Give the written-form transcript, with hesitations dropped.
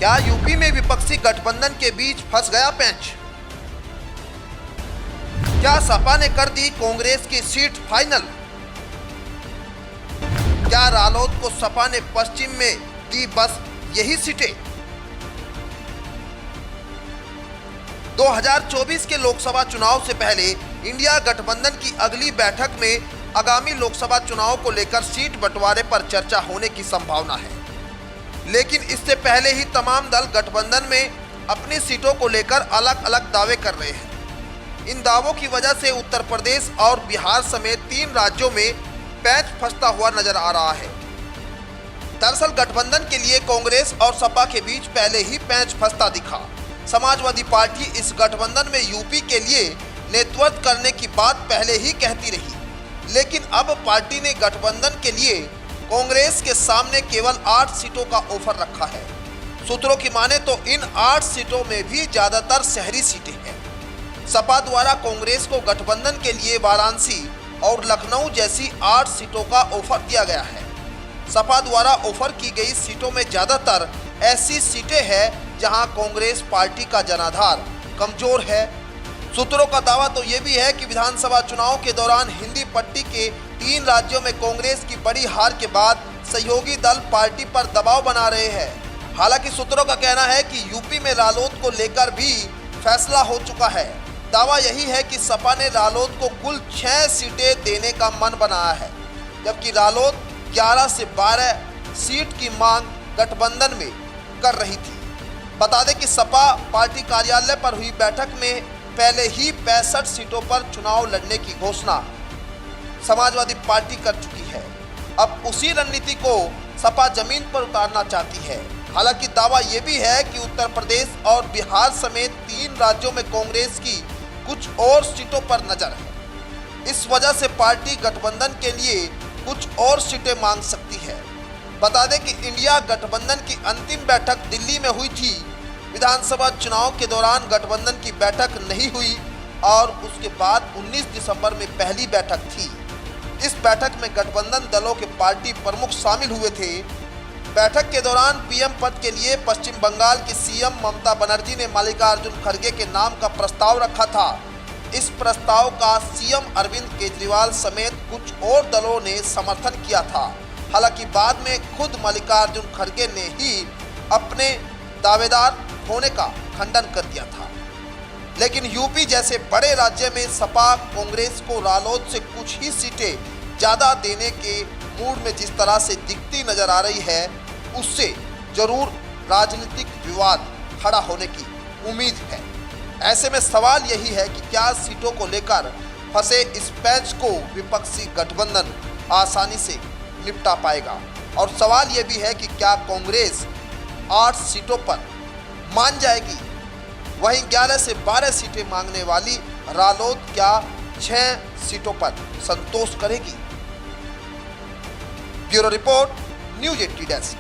क्या यूपी में विपक्षी गठबंधन के बीच फंस गया पेंच? क्या सपा ने कर दी कांग्रेस की सीट फाइनल? क्या रालोद को सपा ने पश्चिम में दी बस यही सीटें? 2024 के लोकसभा चुनाव से पहले इंडिया गठबंधन की अगली बैठक में आगामी लोकसभा चुनाव को लेकर सीट बंटवारे पर चर्चा होने की संभावना है, लेकिन इससे पहले ही तमाम दल गठबंधन में अपनी सीटों को लेकर अलग अलग दावे कर रहे हैं। इन दावों की वजह से उत्तर प्रदेश और बिहार समेत 3 राज्यों में पैंच फंसता हुआ नजर आ रहा है। दरअसल गठबंधन के लिए कांग्रेस और सपा के बीच पहले ही पैंच फंसता दिखा। समाजवादी पार्टी इस गठबंधन में यूपी के लिए नेतृत्व करने की बात पहले ही कहती रही, लेकिन अब पार्टी ने गठबंधन के लिए कांग्रेस के सामने केवल 8 सीटों का ऑफर रखा है। सूत्रों की माने तो इन 8 सीटों में भी ज्यादातर शहरी सीटें हैं। सपा द्वारा कांग्रेस को गठबंधन के लिए वाराणसी और लखनऊ जैसी 8 सीटों का ऑफर दिया गया है। सपा द्वारा ऑफर की गई सीटों में ज्यादातर ऐसी सीटें हैं जहां कांग्रेस पार्टी का जनाधार कमजोर है। सूत्रों का दावा तो ये भी है कि विधानसभा चुनाव के दौरान हिंदी पट्टी के 3 राज्यों में कांग्रेस की बड़ी हार के बाद सहयोगी दल पार्टी पर दबाव बना रहे हैं। हालांकि सूत्रों का कहना है कि यूपी में रालोद को लेकर भी फैसला हो चुका है। दावा यही है कि सपा ने रालोद को कुल 6 सीटें देने का मन बनाया है, जबकि रालोद 11 से 12 सीट की मांग गठबंधन में कर रही थी। बता दें कि सपा पार्टी कार्यालय पर हुई बैठक में पहले ही 65 सीटों पर चुनाव लड़ने की घोषणा समाजवादी पार्टी कर चुकी है। अब उसी रणनीति को सपा जमीन पर उतारना चाहती है। हालांकि दावा यह भी है कि उत्तर प्रदेश और बिहार समेत 3 राज्यों में कांग्रेस की कुछ और सीटों पर नजर है। इस वजह से पार्टी गठबंधन के लिए कुछ और सीटें मांग सकती है। बता दें कि इंडिया गठबंधन की अंतिम बैठक दिल्ली में हुई थी। विधानसभा चुनाव के दौरान गठबंधन की बैठक नहीं हुई और उसके बाद 19 दिसंबर में पहली बैठक थी। इस बैठक में गठबंधन दलों के पार्टी प्रमुख शामिल हुए थे। बैठक के दौरान पीएम पद के लिए पश्चिम बंगाल की सीएम ममता बनर्जी ने मल्लिकार्जुन खड़गे के नाम का प्रस्ताव रखा था। इस प्रस्ताव का सीएम अरविंद केजरीवाल समेत कुछ और दलों ने समर्थन किया था। हालांकि बाद में खुद मल्लिकार्जुन खड़गे ने ही अपने दावेदार होने का खंडन कर दिया था। लेकिन यूपी जैसे बड़े राज्य में सपा कांग्रेस को रालोद से कुछ ही सीटें ज़्यादा देने के मूड में जिस तरह से दिखती नजर आ रही है, उससे जरूर राजनीतिक विवाद खड़ा होने की उम्मीद है। ऐसे में सवाल यही है कि क्या सीटों को लेकर फंसे इस पैंच को विपक्षी गठबंधन आसानी से निपटा पाएगा, और सवाल यह भी है कि क्या कांग्रेस 8 सीटों पर मान जाएगी, वहीं 11 से 12 सीटें मांगने वाली रालोद क्या 6 सीटों पर संतोष करेगी। Bureau report, news 80 desk.